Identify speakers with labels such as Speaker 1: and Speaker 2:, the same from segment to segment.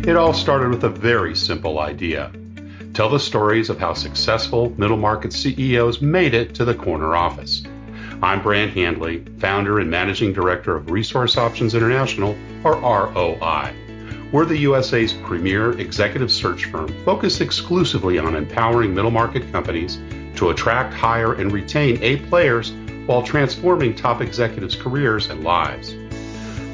Speaker 1: It all started with a very simple idea. Tell the stories of how successful middle market CEOs made it to the corner office. I'm Brant Handley, founder and managing director of Resource Options International, or ROI. We're the USA's premier executive search firm focused exclusively on empowering middle market companies to attract, hire, and retain A players while transforming top executives' careers and lives.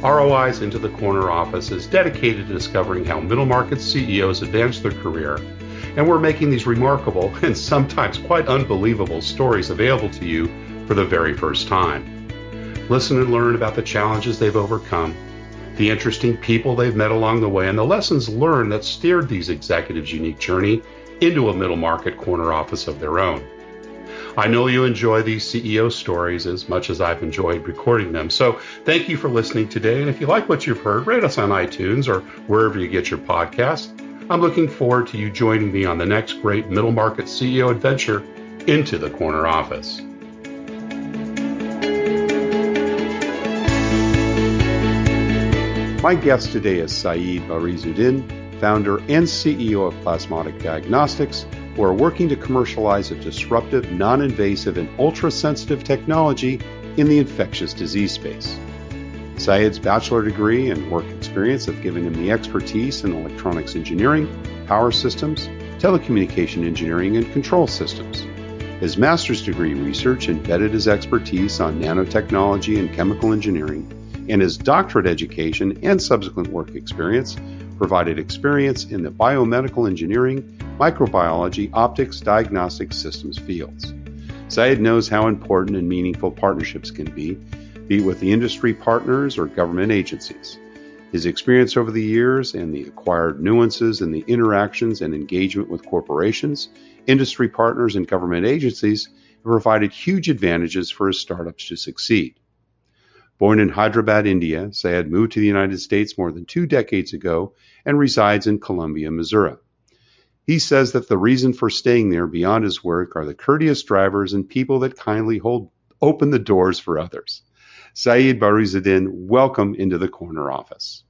Speaker 1: ROI's Into the Corner office is dedicated to discovering how middle market CEOs advance their career, and we're making these remarkable and sometimes quite unbelievable stories available to you for the very first time. Listen and learn about the challenges they've overcome, the interesting people they've met along the way, and the lessons learned that steered these executives' unique journey into a middle market corner office of their own. I know you enjoy these CEO stories as much as I've enjoyed recording them. So thank you for listening today. And if you like what you've heard, rate us on iTunes or wherever you get your podcast. I'm looking forward to you joining me on the next great middle market CEO adventure into the corner office. My guest today is Syed Barizuddin, founder and CEO of Plasmonic Diagnostics, who are working to commercialize a disruptive, non-invasive, and ultra-sensitive technology in the infectious disease space. Syed's bachelor degree and work experience have given him the expertise in electronics engineering, power systems, telecommunication engineering, and control systems. His master's degree research embedded his expertise on nanotechnology and chemical engineering, and his doctorate education and subsequent work experience provided experience in the biomedical engineering, microbiology, optics, diagnostic systems fields. Syed knows how important and meaningful partnerships can be it with the industry partners or government agencies. His experience over the years and the acquired nuances in the interactions and engagement with corporations, industry partners, and government agencies have provided huge advantages for his startups to succeed. Born in Hyderabad, India, Syed moved to the United States more than 2 decades ago and resides in Columbia, Missouri. He says that the reason for staying there beyond his work are the courteous drivers and people that kindly open the doors for others. Syed Barizuddin, welcome into the corner office.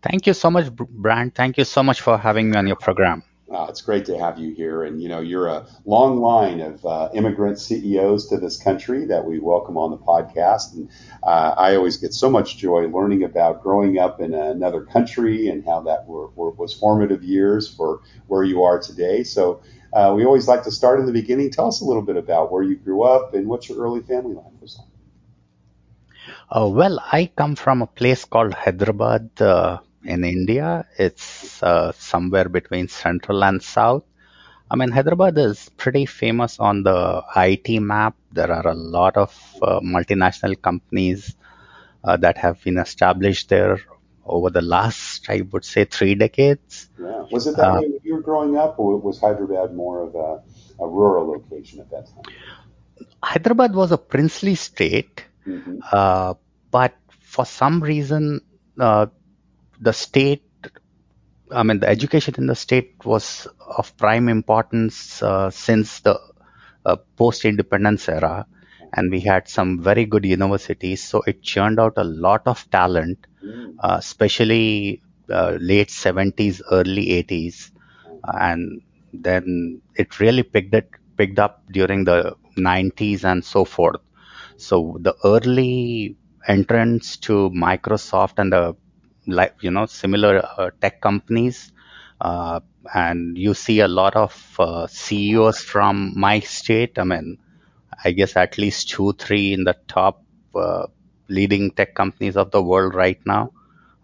Speaker 2: Thank you so much, Brant. Thank you so much for having me on your program.
Speaker 1: It's great to have you here. And, you're a long line of immigrant CEOs to this country that we welcome on the podcast. And I always get so much joy learning about growing up in another country and how that was formative years for where you are today. So we always like to start in the beginning. Tell us a little bit about where you grew up and what your early family life was like.
Speaker 2: Well, I come from a place called Hyderabad in India. It's somewhere between central and south. I mean, Hyderabad is pretty famous on the IT map. There are a lot of multinational companies that have been established there over the last, I would say, 3 decades.
Speaker 1: Yeah. Was it that way when you were growing up, or was Hyderabad more of a rural location at that time?
Speaker 2: Hyderabad was a princely state, but for some reason, the education in the state was of prime importance since the post-independence era, and we had some very good universities, so it churned out a lot of talent, especially late 70s, early 80s, and then it really picked up during the 90s and so forth. So the early entrance to Microsoft and the similar tech companies, and you see a lot of CEOs from my state. I mean, I guess at least 2-3 in the top leading tech companies of the world right now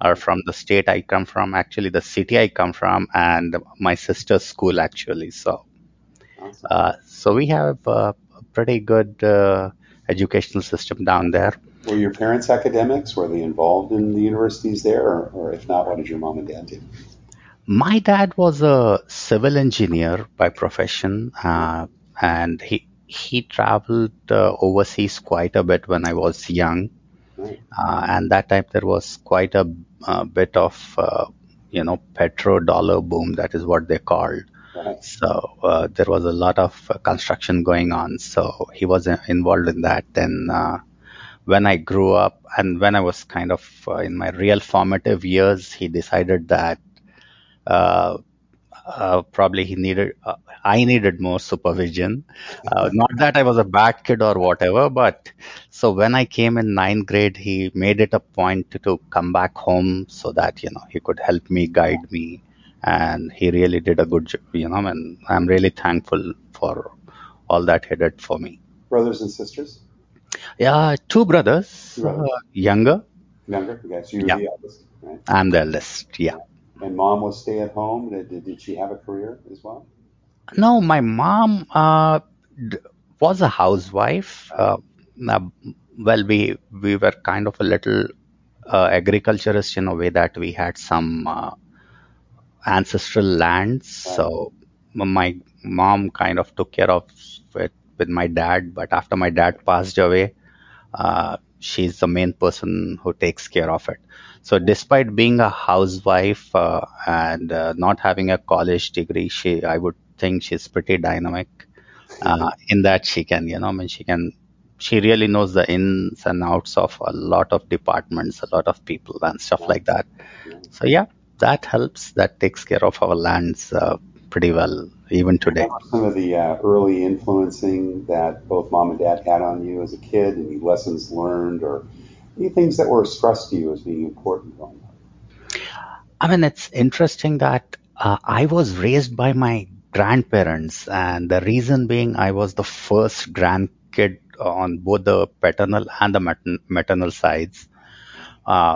Speaker 2: are from the state I come from, actually the city I come from, and my sister's school actually. So, so we have a pretty good educational system down there.
Speaker 1: Were your parents academics? Were they involved in the universities there? Or if not, what did your mom and dad do?
Speaker 2: My dad was a civil engineer by profession, and he traveled overseas quite a bit when I was young.
Speaker 1: Right.
Speaker 2: And that time there was quite a bit of, petrodollar boom. That is what they called.
Speaker 1: Right.
Speaker 2: So there was a lot of construction going on. So he was involved in that. Then when I grew up and when I was kind of in my real formative years, he decided that Uh, Probably I needed more supervision. Not that I was a bad kid or whatever, but so when I came in ninth grade, he made it a point to come back home so that, he could help me, guide me. And he really did a good job, and I'm really thankful for all that he did for me.
Speaker 1: Brothers and sisters?
Speaker 2: Yeah, two brothers,
Speaker 1: Two brothers.
Speaker 2: younger.
Speaker 1: Younger? Okay, so you were
Speaker 2: Yeah,
Speaker 1: the eldest, right?
Speaker 2: I'm the eldest. Yeah.
Speaker 1: Yeah. And mom was stay at home. Did she have a career as well?
Speaker 2: No, my mom d- was a housewife.
Speaker 1: Right.
Speaker 2: Uh, well, we were kind of a little agriculturist in a way that we had some ancestral lands.
Speaker 1: Right.
Speaker 2: So my mom kind of took care of it with my dad. But after my dad passed away, she's the main person who takes care of it. So, despite being a housewife and not having a college degree, I would think she's pretty dynamic in that she can, I mean, she really knows the ins and outs of a lot of departments, a lot of people, and stuff like that. So, yeah, that helps. That takes care of our lands pretty well, even today.
Speaker 1: What were some of the early influencing that both mom and dad had on you as a kid? Any lessons learned or any things that were stressed to you as being important growing up?
Speaker 2: I mean, it's interesting that I was raised by my grandparents, and the reason being I was the first grandkid on both the paternal and the maternal sides.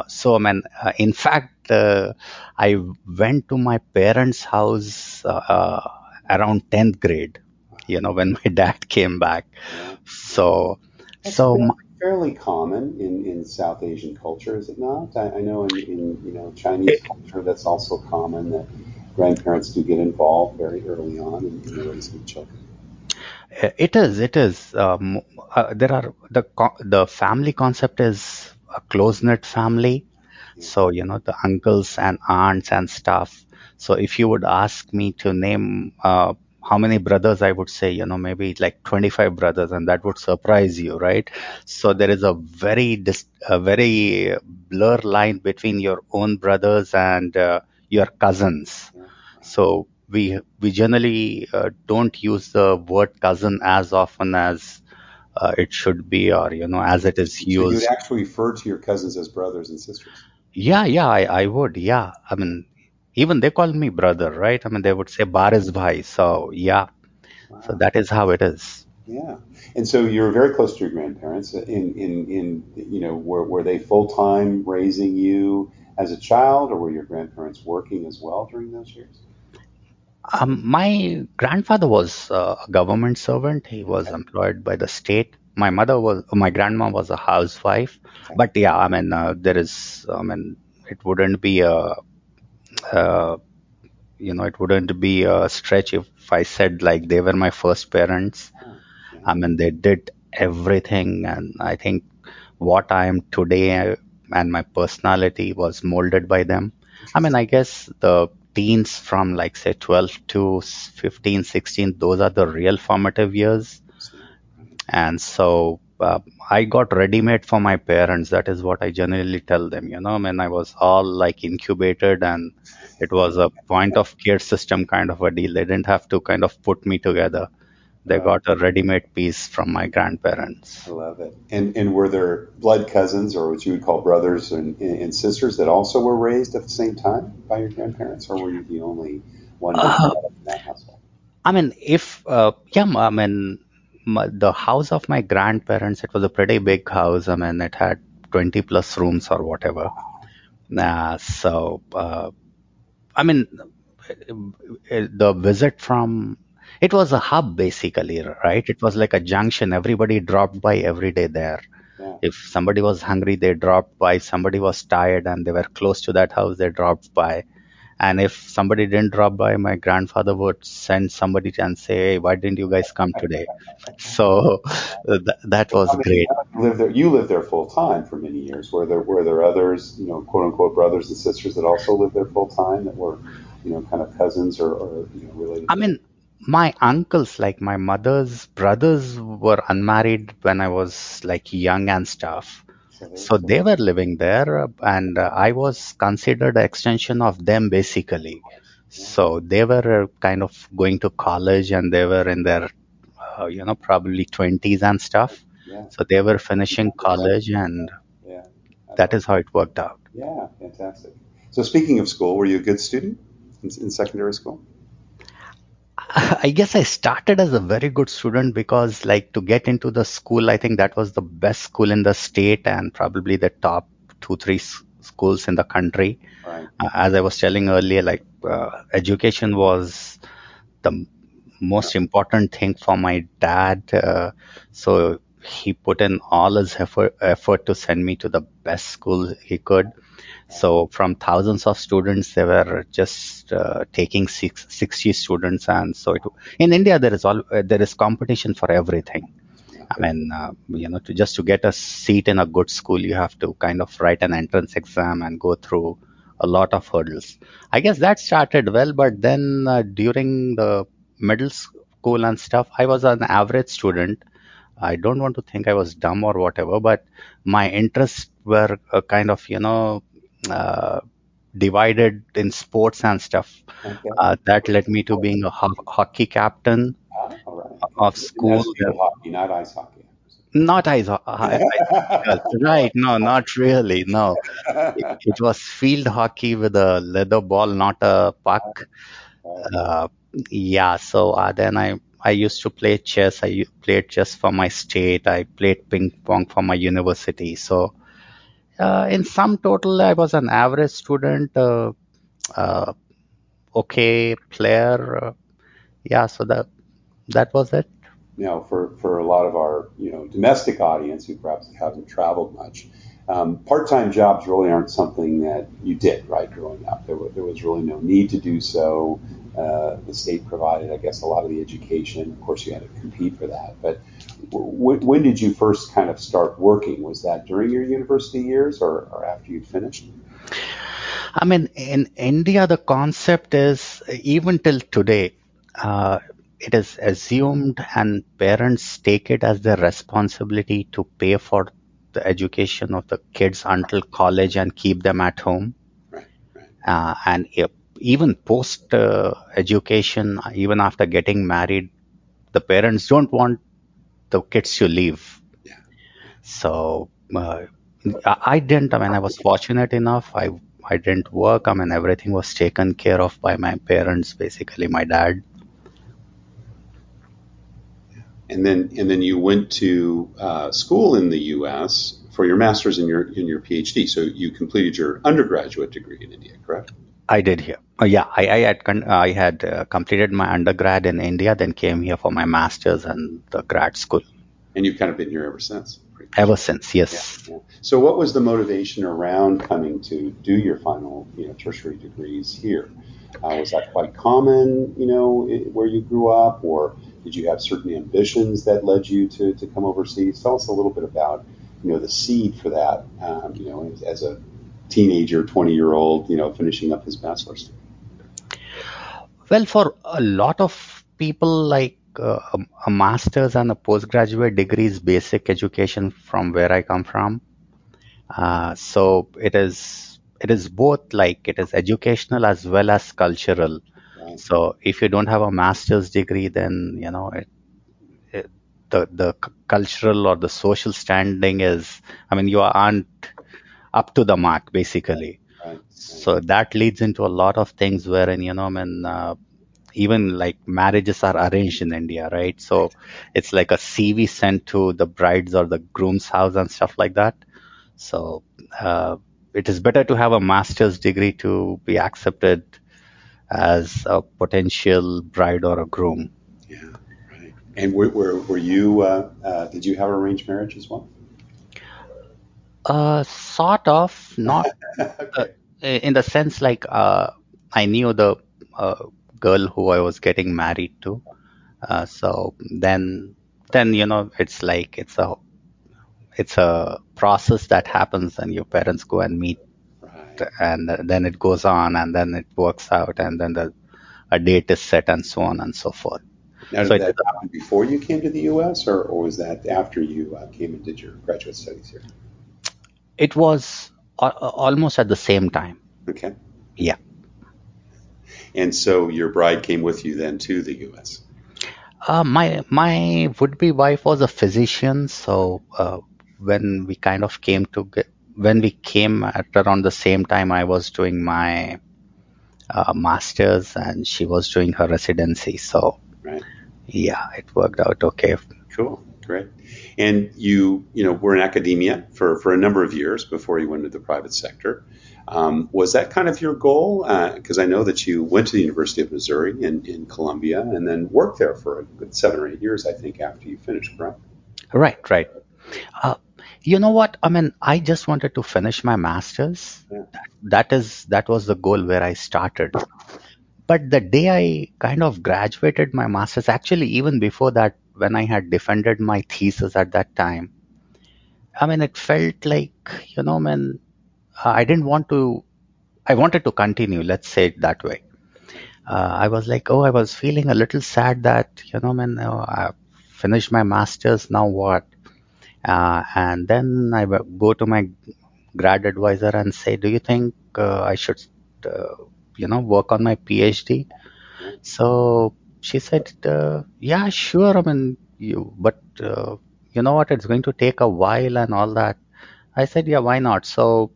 Speaker 2: So, I mean, in fact, I went to my parents' house around 10th grade, when my dad came back.
Speaker 1: Yeah.
Speaker 2: So,
Speaker 1: That's
Speaker 2: so
Speaker 1: fairly common in South Asian culture, is it not? I know in Chinese culture that's also common that grandparents do get involved very early on in the raising of children.
Speaker 2: It is. It is. There are the family concept is a close knit family.
Speaker 1: Yeah.
Speaker 2: So the uncles and aunts and stuff. So if you would ask me to name how many brothers, I would say maybe like 25 brothers, and that would surprise you, right? So there is a very blur line between your own brothers and your cousins.
Speaker 1: Yeah.
Speaker 2: So we generally don't use the word cousin as often as it should be, or as it is
Speaker 1: So you would
Speaker 2: used.
Speaker 1: actually refer to your cousins as brothers and sisters.
Speaker 2: Yeah, yeah, I would. Yeah, I mean, even they call me brother, right? I mean, they would say Baris bhai. So yeah, so
Speaker 1: Wow.
Speaker 2: that is how it is.
Speaker 1: Yeah. And so you were very close to your grandparents. Were they full time raising you as a child, or were your grandparents working as well during those years?
Speaker 2: My grandfather was a government servant. He was
Speaker 1: Okay.
Speaker 2: employed by the state. My grandma was a housewife.
Speaker 1: Okay.
Speaker 2: But yeah, I mean, I mean, it wouldn't be uh, it wouldn't be a stretch if I said like they were my first parents.
Speaker 1: Oh, yeah.
Speaker 2: I mean, they did everything, and I think what I am today and my personality was molded by them. I mean,
Speaker 1: Interesting.
Speaker 2: I guess the teens from like say 12 to 15, 16, those are the real formative years. And so I got ready made for my parents. That is what I generally tell them. I mean, I was all like incubated, and it was a point of care system kind of a deal. They didn't have to kind of put me together. They
Speaker 1: Uh,
Speaker 2: got a ready-made piece from my
Speaker 1: I
Speaker 2: grandparents.
Speaker 1: love it. And were there blood cousins, or what you would call brothers and sisters, that also were raised at the same time by your grandparents, or were you the only one being
Speaker 2: Uh,
Speaker 1: brought up in that household?
Speaker 2: I mean, if yeah, I mean, the house of my grandparents, it was a pretty big house. I mean, it had 20 plus rooms or whatever. I mean, the visit from it was a hub basically, right? It was like a junction. Everybody dropped by every day there.
Speaker 1: Yeah.
Speaker 2: If somebody was hungry, they dropped by. Somebody was tired and they were close to that house, they dropped by. And if somebody didn't drop by, my grandfather would send somebody and say, "Hey, why didn't you guys come today?" So that was
Speaker 1: I mean,
Speaker 2: great.
Speaker 1: you lived there full time for many years. Were there others, quote unquote, brothers and sisters that also lived there full time that were, kind of cousins or related
Speaker 2: I
Speaker 1: to?
Speaker 2: mean, my uncles, like my mother's brothers, were unmarried when I was like young and stuff.
Speaker 1: So they were
Speaker 2: So
Speaker 1: still.
Speaker 2: they were living there, and I was considered an extension of them basically. So they were kind of going to college and they were in their, probably 20s and stuff.
Speaker 1: Yeah.
Speaker 2: So they were finishing college and
Speaker 1: Yeah.
Speaker 2: that is how it worked out.
Speaker 1: Yeah. Fantastic. So speaking of school, were you a good student in secondary school?
Speaker 2: I guess I started as a very good student because, like, to get into the school, I think that was the best school in the state and probably the top two, three schools in the country.
Speaker 1: Right.
Speaker 2: As I was telling earlier, like, education was the most important thing for my dad. So he put in all his effort to send me to the best school he could. So from thousands of students, they were just taking 60 students, and so in India there is competition for everything. I mean, to get a seat in a good school, you have to kind of write an entrance exam and go through a lot of hurdles. I guess that started well, but then during the middle school and stuff, I was an average student. I don't want to think I was dumb or whatever, but my interests were kind of, uh, divided in sports and stuff.
Speaker 1: Okay.
Speaker 2: That led me to being a hockey captain
Speaker 1: All right.
Speaker 2: of
Speaker 1: That's
Speaker 2: school.
Speaker 1: field hockey, not ice hockey.
Speaker 2: Not right? No, not really. No, it was field hockey with a leather ball, not a puck. Uh, yeah. So then I used to play chess. Played chess for my state. I played ping pong for my university. So in sum total, I was an average student. Uh, okay player. Yeah. So that was it.
Speaker 1: Now, for a lot of our domestic audience who perhaps haven't traveled much, part-time jobs really aren't something that you did, right, growing up. There was really no need to do so. The state provided, I guess, a lot of the education. Of course, you had to compete for that. But when did you first kind of start working? Was that during your university years or after you'd finished?
Speaker 2: I mean, in India, the concept is even till today, it is assumed and parents take it as their responsibility to pay for the education of the kids until college and keep them at home.
Speaker 1: Right, right.
Speaker 2: And even post education, even after getting married, the parents don't want the kids to leave.
Speaker 1: Yeah.
Speaker 2: So I didn't. I mean, I was fortunate enough. I didn't work. I mean, everything was taken care of by my parents, basically my dad.
Speaker 1: And then you went to school in the U.S. for your master's and your Ph.D. So you completed your undergraduate degree in India, correct?
Speaker 2: I did here. Yeah, I had completed my undergrad in India, then came here for my master's and the grad school.
Speaker 1: And you've kind of been here ever since.
Speaker 2: Ever since, yes.
Speaker 1: Yeah, yeah. So what was the motivation around coming to do your final, tertiary degrees here? Was that quite common, where you grew up, or did you have certain ambitions that led you to come overseas? Tell us a little bit about, the seed for that, as a teenager, 20-year-old, finishing up his bachelor's.
Speaker 2: Well, for a lot of people, like a master's and a postgraduate degree is basic education from where I come from. So it is both, like, it is educational as well as cultural.
Speaker 1: Right.
Speaker 2: So if you don't have a master's degree, then it, the cultural or the social standing is, I mean, you aren't up to the mark, basically.
Speaker 1: Right.
Speaker 2: So that leads into a lot of things wherein, I mean, even like marriages are arranged in India, right? So it's like a CV sent to the bride's or the groom's house and stuff like that. So it is better to have a master's degree to be accepted as a potential bride or a groom.
Speaker 1: Yeah, right. And were you? Did you have arranged marriage as well?
Speaker 2: Sort of, not
Speaker 1: Okay.
Speaker 2: in the sense, like, I knew the girl who I was getting married to. So then it's like it's a process that happens, and your parents go and meet,
Speaker 1: Right.
Speaker 2: and then it goes on, and then it works out, and then a date is set, and so on and so forth.
Speaker 1: Now,
Speaker 2: So
Speaker 1: did that happen before you came to the U.S., or was that after you came and did your graduate studies here?
Speaker 2: it was almost at the same time.
Speaker 1: Okay.
Speaker 2: Yeah.
Speaker 1: And so your bride came with you then to the U.S.
Speaker 2: My would-be wife was a physician, so when we kind of came to when we came at around the same time, I was doing my master's and she was doing her residency. So
Speaker 1: Right.
Speaker 2: yeah, it worked out okay.
Speaker 1: Cool. Great. And you were in academia for a number of years before you went into the private sector. Was that kind of your goal? Because I know that you went to the University of Missouri in Columbia and then worked there for a good 7 or 8 years, I think, after you finished, correct?
Speaker 2: Right, right. Uh, you know what? I mean, I just wanted to finish my master's.
Speaker 1: Yeah.
Speaker 2: That was the goal where I started. But the day I kind of graduated my master's, actually even before that, when I had defended my thesis at that time, I mean, it felt like, man, I didn't want to. I wanted to continue. Let's say it that way. I was like, oh, I was feeling a little sad that, man, I finished my master's. Now what? And then go to my grad advisor and say, do you think I should, work on my PhD? So she said, yeah, sure. I mean, but you know what? It's going to take a while and all that. I said, yeah, why not? So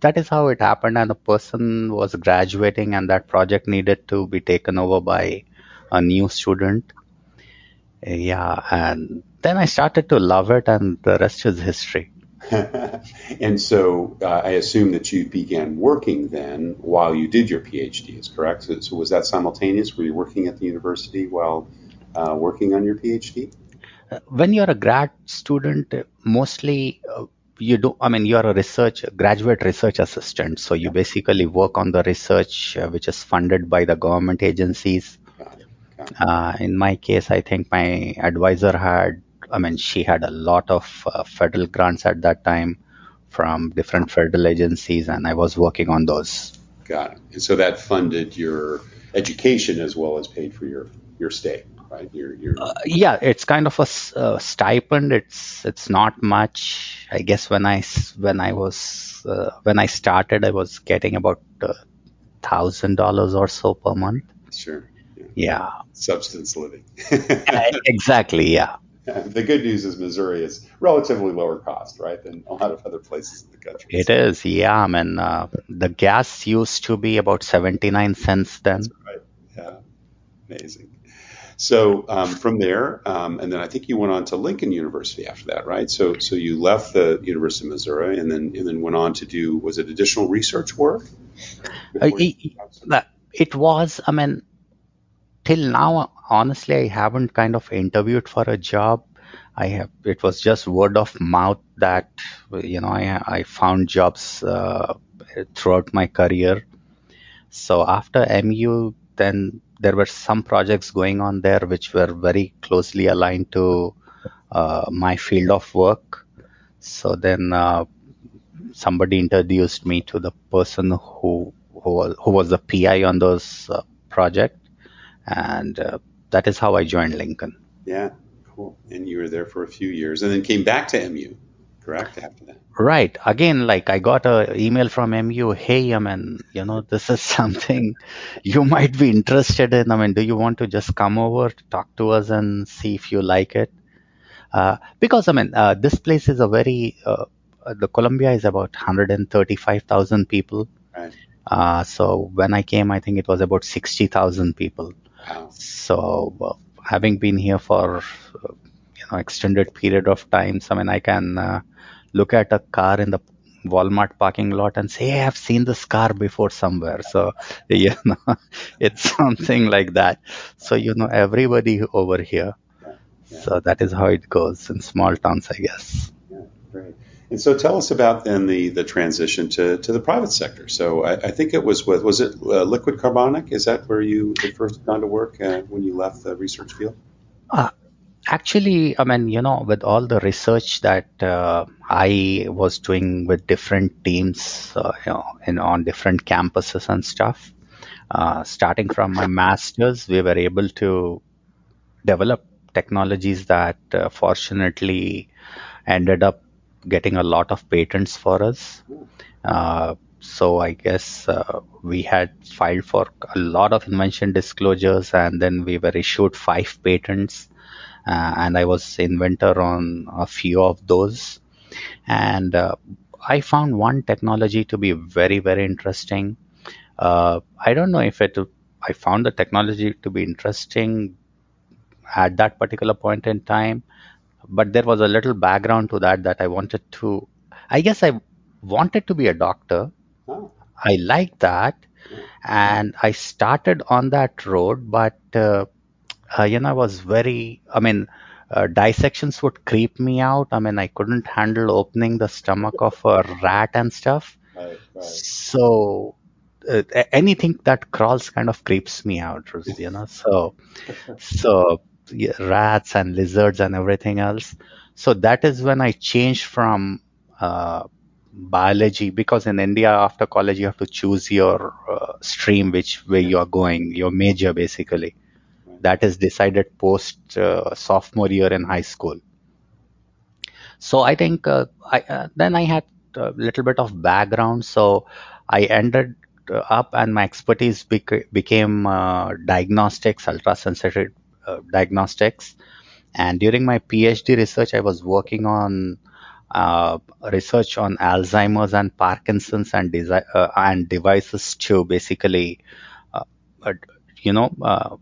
Speaker 2: that is how it happened. And the person was graduating, and that project needed to be taken over by a new student. Yeah, and then I started to love it, and the rest is history.
Speaker 1: And so I assume that you began working then while you did your PhD, is correct? So was that simultaneous? Were you working at the university while working on your PhD?
Speaker 2: When you're a grad student, mostly you do. I mean, you're a graduate research assistant. So you
Speaker 1: Yeah,
Speaker 2: basically work on the research which is funded by the government agencies.
Speaker 1: got it. Got it.
Speaker 2: In my case, I think my advisor had. I mean, she had a lot of federal grants at that time from different federal agencies, and I was working on those.
Speaker 1: Got it. And so that funded your education as well as paid for your stay, right?
Speaker 2: Yeah, it's kind of a stipend. It's not much. I guess when I started, I was getting about $1,000 or so per month.
Speaker 1: Sure. Yeah.
Speaker 2: Yeah,
Speaker 1: Substance living.
Speaker 2: exactly. Yeah,
Speaker 1: The good news is Missouri is relatively lower cost, right, than a lot of other places in the country.
Speaker 2: it
Speaker 1: So
Speaker 2: is. Yeah, I mean, the gas used to be about 79 cents
Speaker 1: that's
Speaker 2: then.
Speaker 1: right. Yeah, amazing. So from there, and then I think you went on to Lincoln University after that, right? So you left the University of Missouri and then went on to do, was it additional research work
Speaker 2: Uh,
Speaker 1: before you?
Speaker 2: it, it was. I mean, till now, honestly, I haven't kind of interviewed for a job. It was just word of mouth that, I found jobs throughout my career. So after MU, then there were some projects going on there which were very closely aligned to my field of work. So then somebody introduced me to the person who was the PI on those project, and that is how I joined Lincoln.
Speaker 1: Yeah, cool. And you were there for a few years and then came back to MU, correct, after that?
Speaker 2: Right. Again, like I got a email from MU. Hey, I mean, this is something you might be interested in. I mean, do you want to just come over, talk to us, and see if you like it? Because I mean, this place is the Columbia is about 135,000 people.
Speaker 1: Right.
Speaker 2: So when I came, I think it was about 60,000 people.
Speaker 1: Wow.
Speaker 2: So having been here for extended period of times, I mean, I can look at a car in the Walmart parking lot and say, hey, I've seen this car before somewhere. So it's something like that. So everybody over here.
Speaker 1: Yeah. Yeah.
Speaker 2: So that is how it goes in small towns, I guess.
Speaker 1: Yeah, great. And so tell us about then the transition to the private sector. So I think it was it Liquid Carbonic? Is that where you had first gone to work when you left the research field?
Speaker 2: Uh, Actually, I mean, with all the research that I was doing with different teams, on different campuses and stuff, starting from my master's, we were able to develop technologies that fortunately ended up getting a lot of patents for us. So I guess we had filed for a lot of invention disclosures, and then we were issued 5 patents, and I was inventor on a few of those. And I found one technology to be very, very interesting. I don't know if I found the technology to be interesting at that particular point in time, but there was a little background to that I wanted to. I guess I wanted to be a doctor.
Speaker 1: Oh,
Speaker 2: I liked that,
Speaker 1: yeah.
Speaker 2: and I started on that road, but I was very, dissections would creep me out. I mean, I couldn't handle opening the stomach of a rat and stuff.
Speaker 1: Right, right.
Speaker 2: So anything that crawls kind of creeps me out, So yeah, rats and lizards and everything else. So that is when I changed from biology, because in India after college you have to choose your stream, which way you are going, your major basically.
Speaker 1: Right.
Speaker 2: That is decided post sophomore year in high school. So I think then I had a little bit of background. So I ended up, and my expertise became diagnostics, ultrasensitive diagnostics. And during my PhD research, I was working on research on Alzheimer's and Parkinson's and devices to basically, uh, uh,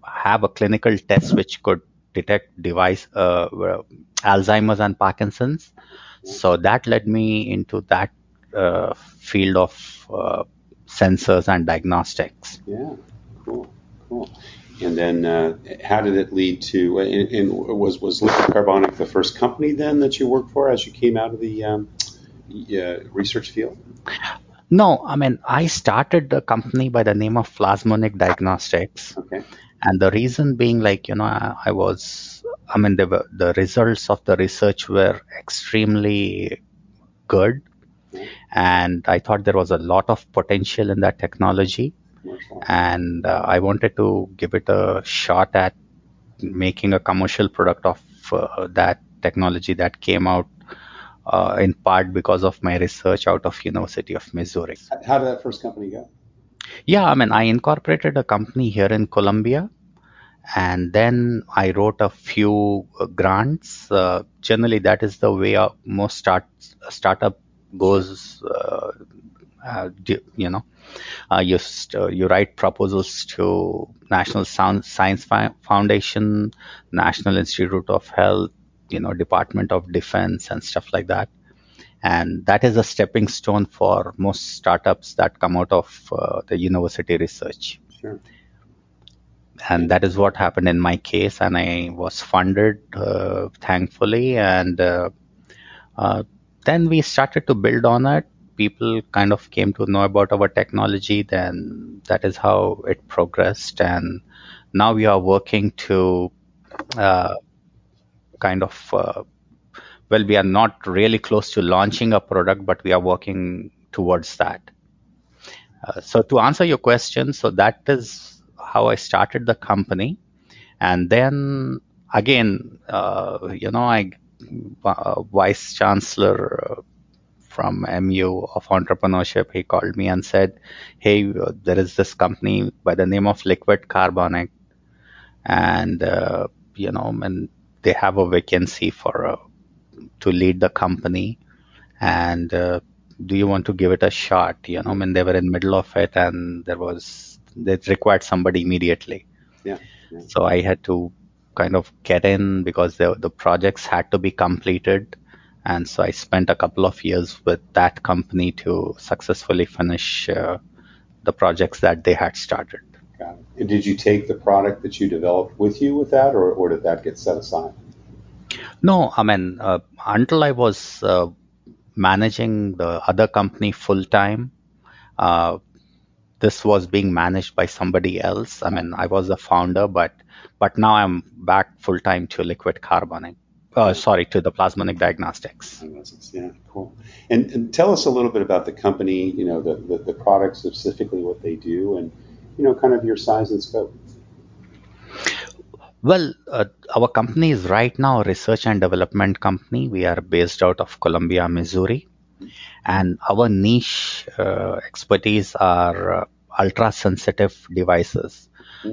Speaker 2: have a clinical test which could detect Alzheimer's and Parkinson's. So that led me into that field of sensors and diagnostics.
Speaker 1: Yeah, cool, cool. And then how did it lead to, and was Liquid Carbonic the first company then that you worked for as you came out of the research field?
Speaker 2: No, I mean, I started the company by the name of Plasmonic Diagnostics.
Speaker 1: Okay.
Speaker 2: And the reason being, like, the results of the research were extremely good.
Speaker 1: Yeah.
Speaker 2: And I thought there was a lot of potential in that technology.
Speaker 1: Commercial.
Speaker 2: And I wanted to give it a shot at making a commercial product of that technology that came out in part because of my research out of University of Missouri.
Speaker 1: How did that first company go?
Speaker 2: Yeah, I mean, I incorporated a company here in Colombia, and then I wrote a few grants. Generally, that is the way most startup goes. You write proposals to National Science Foundation, National Institute of Health, Department of Defense, and stuff like that. And that is a stepping stone for most startups that come out of the university research.
Speaker 1: Sure.
Speaker 2: And that is what happened in my case. And I was funded, thankfully. And then we started to build on it. People kind of came to know about our technology. Then that is how it progressed. And now we are working to kind of, we are not really close to launching a product, but we are working towards that. So to answer your question, so that is how I started the company. And then again, Vice Chancellor from MU of Entrepreneurship, he called me and said, hey, there is this company by the name of Liquid Carbonic, and and they have a vacancy to lead the company, and do you want to give it a shot? They were in middle of it, and they required somebody immediately.
Speaker 1: Yeah. Yeah.
Speaker 2: So I had to kind of get in because the projects had to be completed. And so I spent a couple of years with that company to successfully finish the projects that they had started.
Speaker 1: Got it. And did you take the product that you developed with you with that, or did that get set aside?
Speaker 2: No, I mean, until I was managing the other company full time, this was being managed by somebody else. I mean, I was the founder, but now I'm back full time to Liquid Carbonic. To the Plasmonic Diagnostics.
Speaker 1: Yeah, cool. And tell us a little bit about the company, the products, specifically what they do, and, kind of your size and scope.
Speaker 2: Well, our company is right now a research and development company. We are based out of Columbia, Missouri. And our niche expertise are ultra sensitive devices.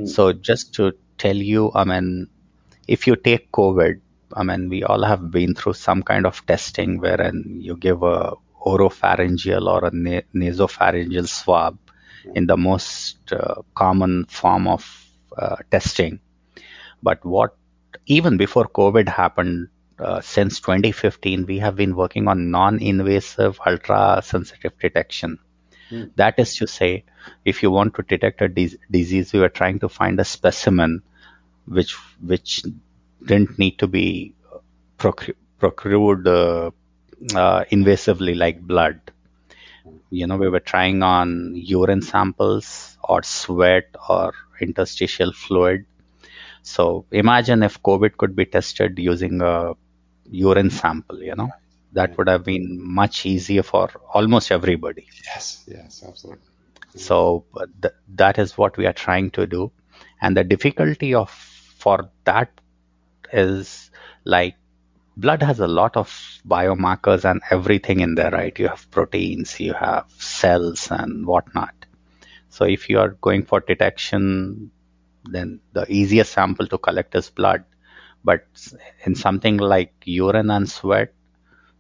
Speaker 2: So just to tell you, I mean, if you take COVID, I mean, we all have been through some kind of testing wherein you give a oropharyngeal or a nasopharyngeal swab in the most common form of testing. But what even before COVID happened, since 2015, we have been working on non-invasive ultra-sensitive detection. That is to say, if you want to detect a disease, we were trying to find a specimen which didn't need to be procured invasively like blood. We were trying on urine samples or sweat or interstitial fluid. So imagine if COVID could be tested using a urine sample, that would have been much easier for almost everybody.
Speaker 1: Yes, absolutely.
Speaker 2: So that is what we are trying to do. And the difficulty for that is like blood has a lot of biomarkers and everything in there, right? You have proteins, you have cells and whatnot. So if you are going for detection, then the easiest sample to collect is blood. But in something like urine and sweat,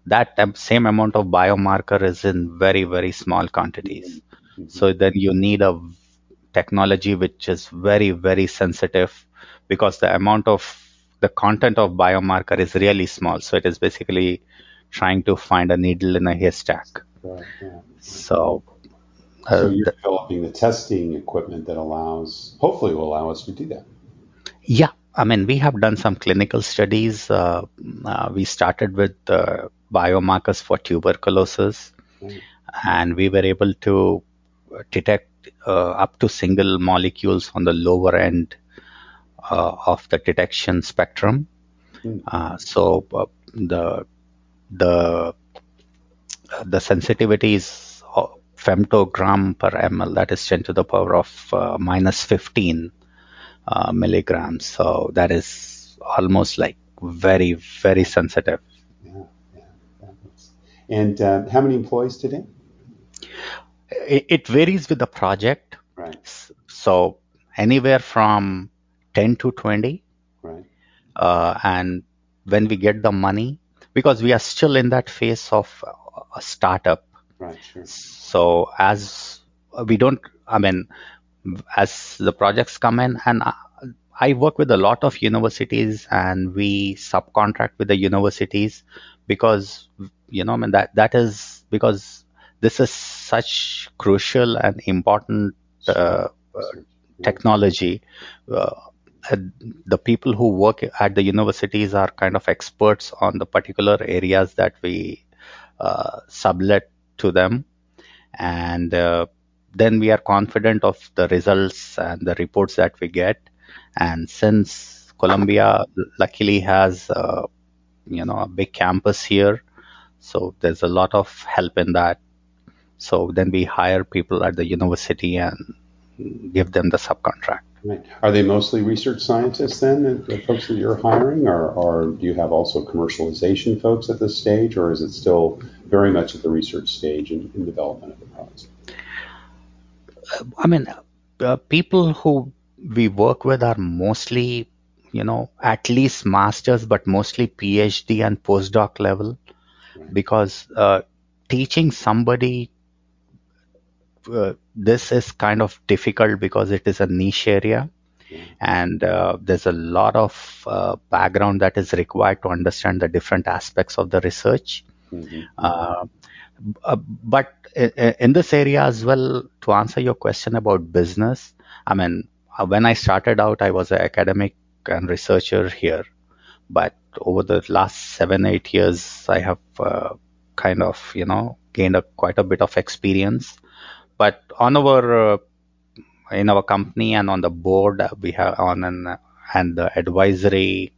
Speaker 2: that same amount of biomarker is in very, very small quantities. So then you need a technology which is very, very sensitive because the content of biomarker is really small. So it is basically trying to find a needle in a haystack.
Speaker 1: Right, yeah.
Speaker 2: So
Speaker 1: you're developing the testing equipment that hopefully will allow us to do that.
Speaker 2: Yeah, I mean, we have done some clinical studies. We started with biomarkers for tuberculosis, and we were able to detect up to single molecules on the lower end of the detection spectrum. So the sensitivity is femtogram per ml, that is 10 to the power of minus 15 milligrams. So that is almost like very, very sensitive.
Speaker 1: Yeah. And how many employees today?
Speaker 2: It varies with the project.
Speaker 1: Right.
Speaker 2: So anywhere from 10 to 20.
Speaker 1: Right.
Speaker 2: And when we get the money, because we are still in that phase of a startup.
Speaker 1: Right, sure.
Speaker 2: So as the projects come in, and I work with a lot of universities and we subcontract with the universities because, that is because this is such crucial and important technology. The people who work at the universities are kind of experts on the particular areas that we sublet to them. And then we are confident of the results and the reports that we get. And since Columbia luckily has a big campus here, so there's a lot of help in that. So then we hire people at the university and give them the subcontract.
Speaker 1: Right. Are they mostly research scientists then, the folks that you're hiring, or do you have also commercialization folks at this stage, or is it still very much at the research stage in development of the products?
Speaker 2: I mean, people who we work with are mostly, at least masters, but mostly Ph.D. and postdoc level, because teaching somebody this is kind of difficult because it is a niche area, and there's a lot of background that is required to understand the different aspects of the research. But in this area as well, to answer your question about business, I mean, when I started out, I was an academic and researcher here. But over the last 7-8 years, I have kind of, gained quite a bit of experience. But in our company and on the board, we have and the advisory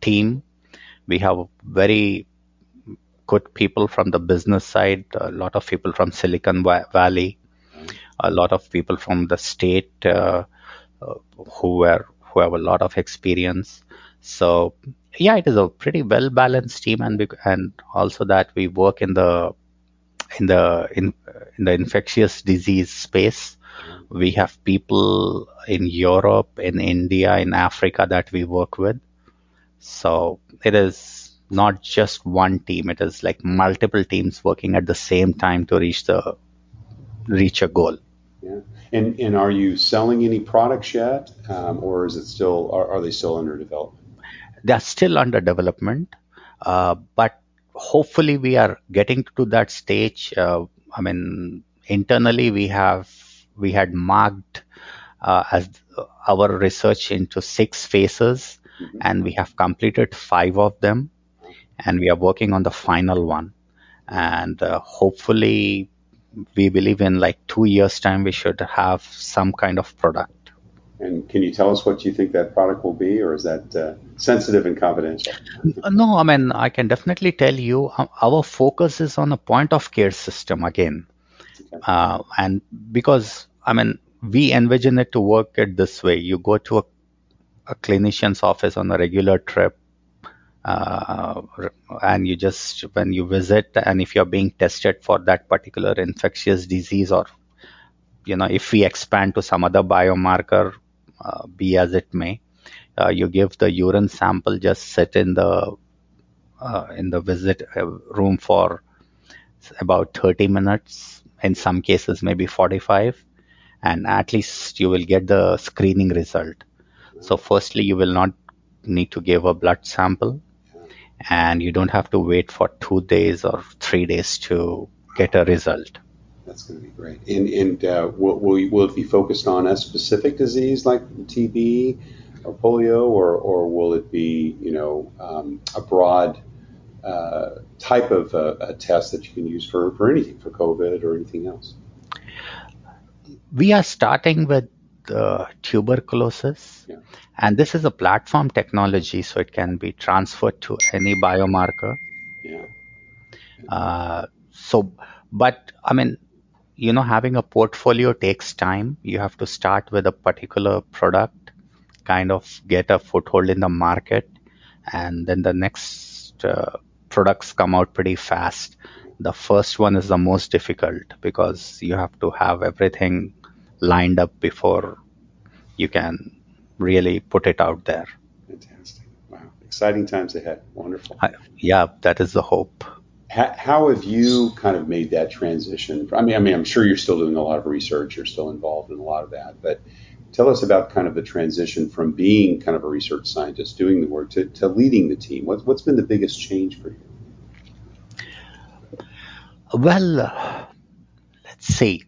Speaker 2: team, we have very good people from the business side, a lot of people from Silicon Valley, a lot of people from the state who have a lot of experience. So yeah, it is a pretty well balanced team, and also that we work in the in the infectious disease space. We have people in Europe, in India, in Africa that we work with. So it is not just one team. It is like multiple teams working at the same time to reach a goal.
Speaker 1: Yeah. And are you selling any products yet, or is it still are they still under development?
Speaker 2: They are still under development, but hopefully we are getting to that stage. I mean, internally we had marked as our research into 6 phases, and we have completed 5 of them, and we are working on the final one. And hopefully, we believe in like 2 years' time we should have some kind of product.
Speaker 1: And can you tell us what you think that product will be, or is that sensitive and confidential?
Speaker 2: No, I mean, I can definitely tell you our focus is on a point of care system again.
Speaker 1: Okay.
Speaker 2: And because, I mean, we envision it to work it this way. You go to a clinician's office on a regular trip, uh, and you just, when you visit, and if you're being tested for that particular infectious disease, or, if we expand to some other biomarker, be as it may, you give the urine sample, just sit in the visit room for about 30 minutes, in some cases maybe 45, and at least you will get the screening result. So firstly, you will not need to give a blood sample, and you don't have to wait for 2 days or 3 days to get a result.
Speaker 1: That's going to be great. And will it be focused on a specific disease like TB or polio, or will it be a broad type of a test that you can use for anything, for COVID or anything else?
Speaker 2: We are starting with tuberculosis,
Speaker 1: Yeah.
Speaker 2: and this is a platform technology, so it can be transferred to any biomarker.
Speaker 1: Yeah.
Speaker 2: But I mean, having a portfolio takes time. You have to start with a particular product, kind of get a foothold in the market, and then the next products come out pretty fast. The first one is the most difficult because you have to have everything lined up before you can really put it out there.
Speaker 1: Fantastic. Wow. Exciting times ahead. Wonderful.
Speaker 2: Yeah, that is the hope.
Speaker 1: How have you kind of made that transition? I mean, I'm sure you're still doing a lot of research. You're still involved in a lot of that. But tell us about kind of the transition from being kind of a research scientist, doing the work, to leading the team. What's been the biggest change for you?
Speaker 2: Well, let's see.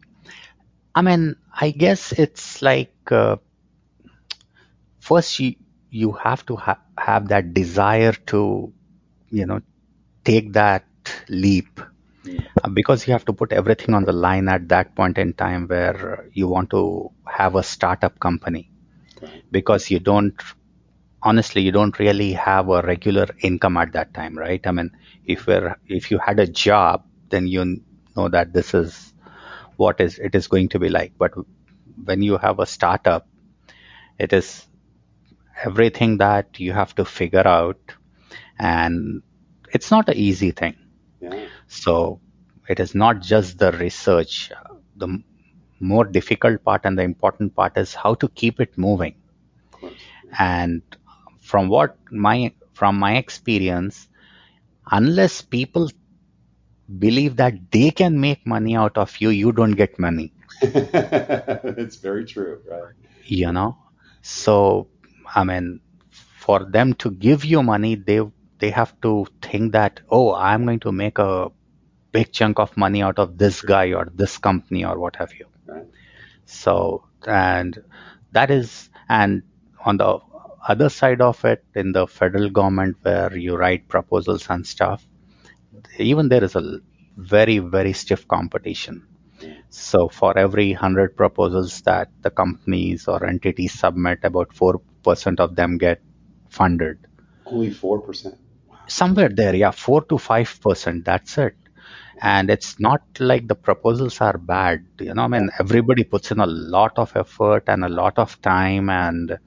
Speaker 2: I mean, I guess it's like first you have to have that desire to, take that leap, because you have to put everything on the line at that point in time where you want to have a startup company, because honestly, you don't really have a regular income at that time, right? I mean, if you had a job, then you know that this is what it is going to be like. But when you have a startup, it is everything that you have to figure out, and it's not an easy thing.
Speaker 1: Yeah.
Speaker 2: So it is not just the research. The more difficult part and the important part is how to keep it moving.
Speaker 1: Of course.
Speaker 2: And from my experience, unless people believe that they can make money out of you, you don't get money.
Speaker 1: It's very true, right?
Speaker 2: So I mean, for them to give you money, they have to think that, oh, I'm going to make a big chunk of money out of this guy or this company or what have you.
Speaker 1: Right.
Speaker 2: So, and on the other side of it, in the federal government where you write proposals and stuff, even there is a very, very stiff competition. So for every 100 proposals that the companies or entities submit, about 4% of them get funded.
Speaker 1: Only 4%. Wow.
Speaker 2: Somewhere there, yeah, 4 to 5%, that's it. And it's not like the proposals are bad. I mean, everybody puts in a lot of effort and a lot of time, and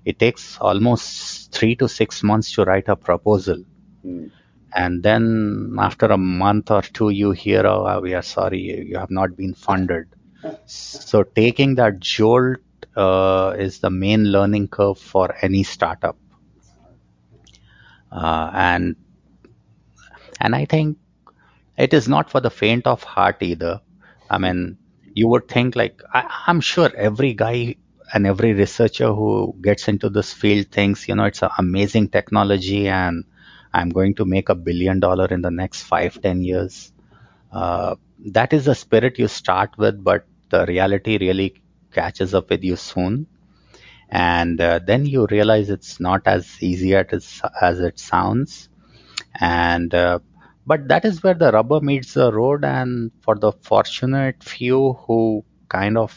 Speaker 2: it takes almost 3 to 6 months to write a proposal. And then after a month or two, you hear, oh, we are sorry, you have not been funded. So taking that jolt is the main learning curve for any startup. And I think it is not for the faint of heart either. I mean, you would think like I'm sure every guy and every researcher who gets into this field thinks, it's an amazing technology and I'm going to make $1 billion in the next 5-10 years. That is the spirit you start with, but the reality really catches up with you soon. And then you realize it's not as easy as it sounds. And but that is where the rubber meets the road, and for the fortunate few who kind of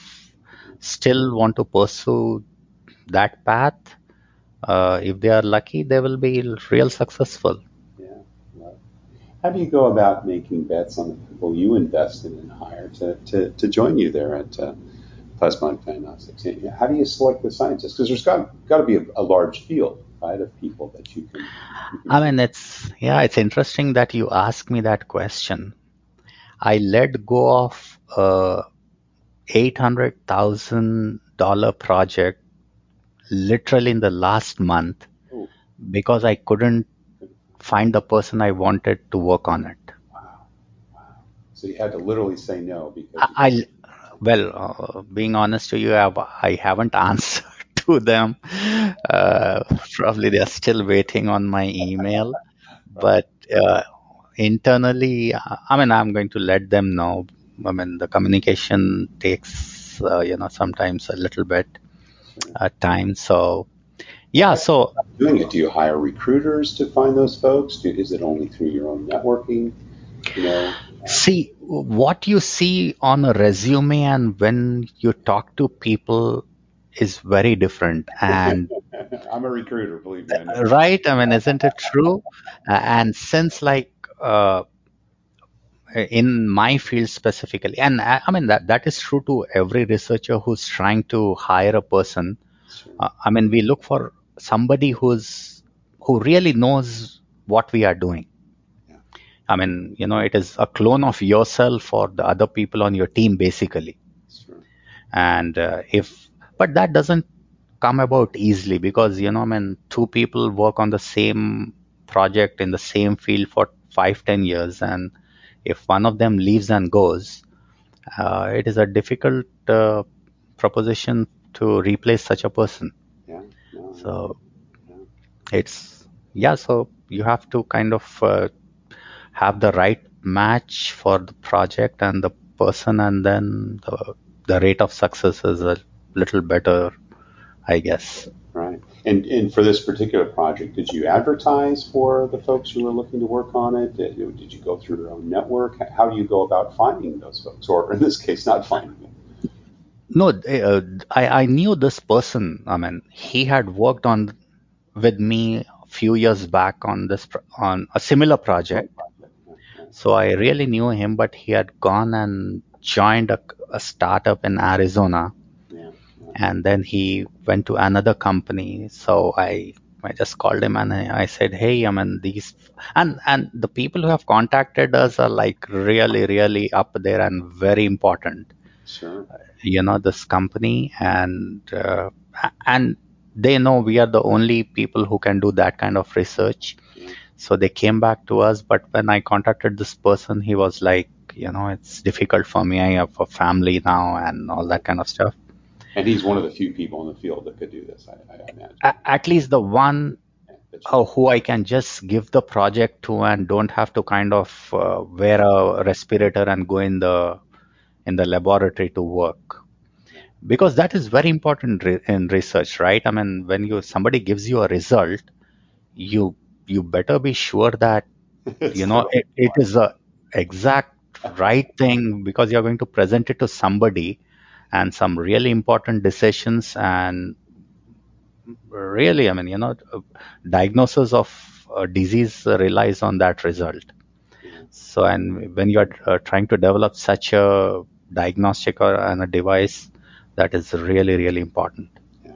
Speaker 2: still want to pursue that path, if they are lucky, they will be real successful.
Speaker 1: Yeah. Well, how do you go about making bets on the people you invested in and hire to join you there at Plasmonic Diagnostics? How do you select the scientists? Because there's got to be a large field, right, of people that you can.
Speaker 2: I mean, it's interesting that you ask me that question. I let go of a $800,000 project literally in the last month
Speaker 1: Oh,
Speaker 2: because I couldn't find the person I wanted to work on it.
Speaker 1: wow, wow. So you had to literally say no because
Speaker 2: I well, being honest to you, I haven't answered to them. Probably they are still waiting on my email, but internally, I mean, I'm going to let them know. I mean, the communication takes, sometimes a little bit time. So, yeah, so
Speaker 1: doing it. Do you hire recruiters to find those folks? Is it only through your own networking? You know.
Speaker 2: see what you see on a resume and when you talk to people is very different. And
Speaker 1: I'm a recruiter, believe me, I know.
Speaker 2: right, I mean, isn't it true? And since like in my field specifically, and I mean that is true to every researcher who's trying to hire a person.
Speaker 1: Sure.
Speaker 2: I mean, we look for somebody who really knows what we are doing.
Speaker 1: Yeah.
Speaker 2: I mean, it is a clone of yourself or the other people on your team, basically.
Speaker 1: Sure.
Speaker 2: And but that doesn't come about easily because, I mean, two people work on the same project in the same field for 5-10 years. And if one of them leaves and goes, it is a difficult proposition to replace such a person.
Speaker 1: Yeah. No,
Speaker 2: So
Speaker 1: yeah.
Speaker 2: yeah, so you have to kind of have the right match for the project and the person, and then the rate of success is a little better, I guess.
Speaker 1: Right. And for this particular project, did you advertise for the folks who were looking to work on it? Did you go through your own network? How do you go about finding those folks, or in this case, not finding them?
Speaker 2: No, I knew this person. I mean, he had worked on with me a few years back on on a similar project. So I really knew him, but he had gone and joined a startup in Arizona,
Speaker 1: Yeah. Yeah.
Speaker 2: and then he went to another company. So I just called him and I said, hey, I mean, these and the people who have contacted us are like really, really up there and very important.
Speaker 1: Sure.
Speaker 2: This company, and they know we are the only people who can do that kind of research.
Speaker 1: Yeah.
Speaker 2: So they came back to us, but when I contacted this person, he was like, it's difficult for me, I have a family now and all that kind of stuff.
Speaker 1: And he's one of the few people in the field that could do this, I imagine.
Speaker 2: At least the one who I can just give the project to and don't have to kind of wear a respirator and go in the laboratory to work, because that is very important in research, right? I mean, when somebody gives you a result, you better be sure that it is the exact right thing, because you're going to present it to somebody, and some really important decisions and really, I mean, diagnosis of a disease relies on that result. So, and when you are trying to develop such a diagnostic and a device, that is really, really important.
Speaker 1: Yeah.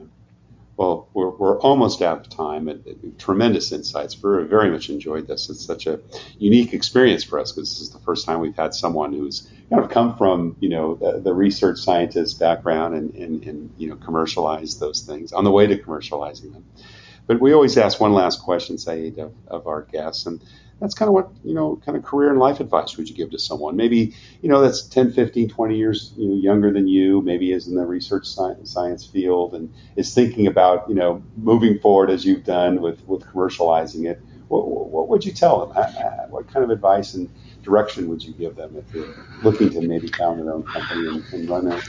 Speaker 1: Well, we're almost out of time. Tremendous insights. Very, very much enjoyed this. It's such a unique experience for us because this is the first time we've had someone who's kind of come from, the research scientist background and commercialize those things on the way to commercializing them. But we always ask one last question, Syed, of our guests, and that's kind of what, kind of career and life advice would you give to someone? Maybe, that's 10, 15, 20 years younger than you, maybe is in the research science field and is thinking about, moving forward as you've done with commercializing it. What would you tell them? What kind of advice and direction would you give them if they're looking to maybe found their own company and run a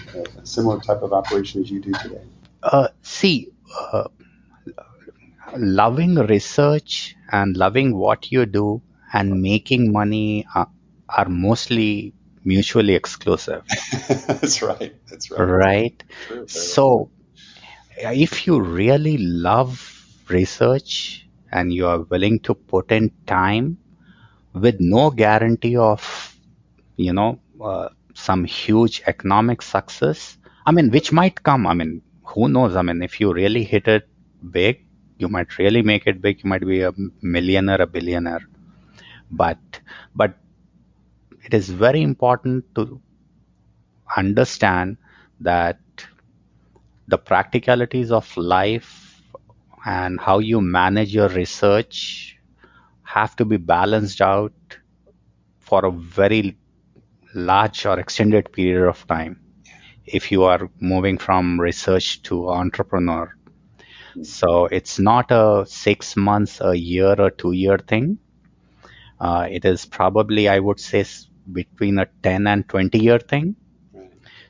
Speaker 1: similar type of operation as you do today?
Speaker 2: Loving research and loving what you do and making money are mostly mutually exclusive.
Speaker 1: That's right.
Speaker 2: Right?
Speaker 1: True,
Speaker 2: so, if you really love research and you are willing to put in time with no guarantee of, some huge economic success, which might come, who knows? If you really hit it big, you might really make it big. You might be a millionaire, a billionaire. But it is very important to understand that the practicalities of life and how you manage your research have to be balanced out for a very large or extended period of time if you are moving from research to entrepreneur. So it's not a 6 months, a year, or 2 year thing. It is probably, I would say, between a 10 and 20 year thing.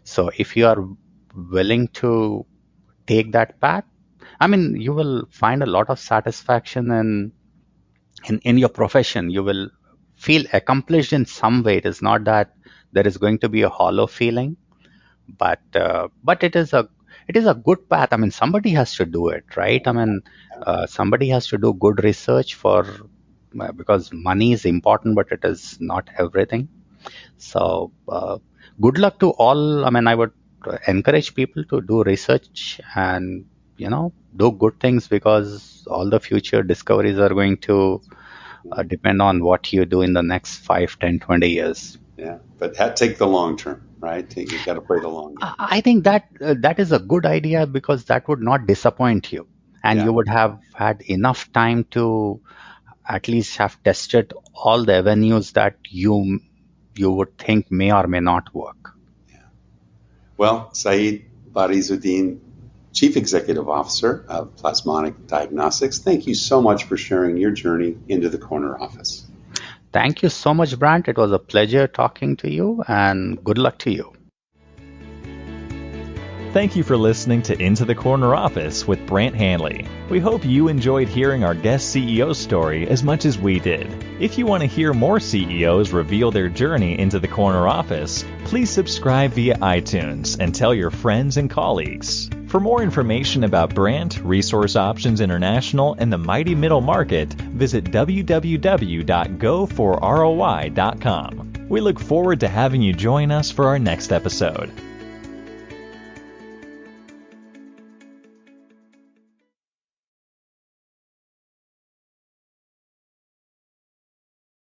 Speaker 2: So if you are willing to take that path, you will find a lot of satisfaction in your profession. You will feel accomplished in some way. It is not that there is going to be a hollow feeling, but it is a good path. Somebody has to do it, right? Somebody has to do good research because money is important, but it is not everything. So good luck to all. I would encourage people to do research and do good things, because all the future discoveries are going to depend on what you do in the next 5, 10, 20 years.
Speaker 1: Yeah, but take the long term, right? You've got to play the long game.
Speaker 2: I think that is a good idea, because that would not disappoint you, and you would have had enough time to at least have tested all the avenues that you would think may or may not work.
Speaker 1: Yeah. Well, Syed Barizuddin, Chief Executive Officer of Plasmonic Diagnostics, thank you so much for sharing your journey into the corner office.
Speaker 2: Thank you so much, Brant. It was a pleasure talking to you, and good luck to you.
Speaker 3: Thank you for listening to Into the Corner Office with Brant Hanley. We hope you enjoyed hearing our guest CEO story as much as we did. If you want to hear more CEOs reveal their journey into the corner office, please subscribe via iTunes and tell your friends and colleagues. For more information about Brant, Resource Options International, and the mighty middle market, visit www.goforroi.com. We look forward to having you join us for our next episode.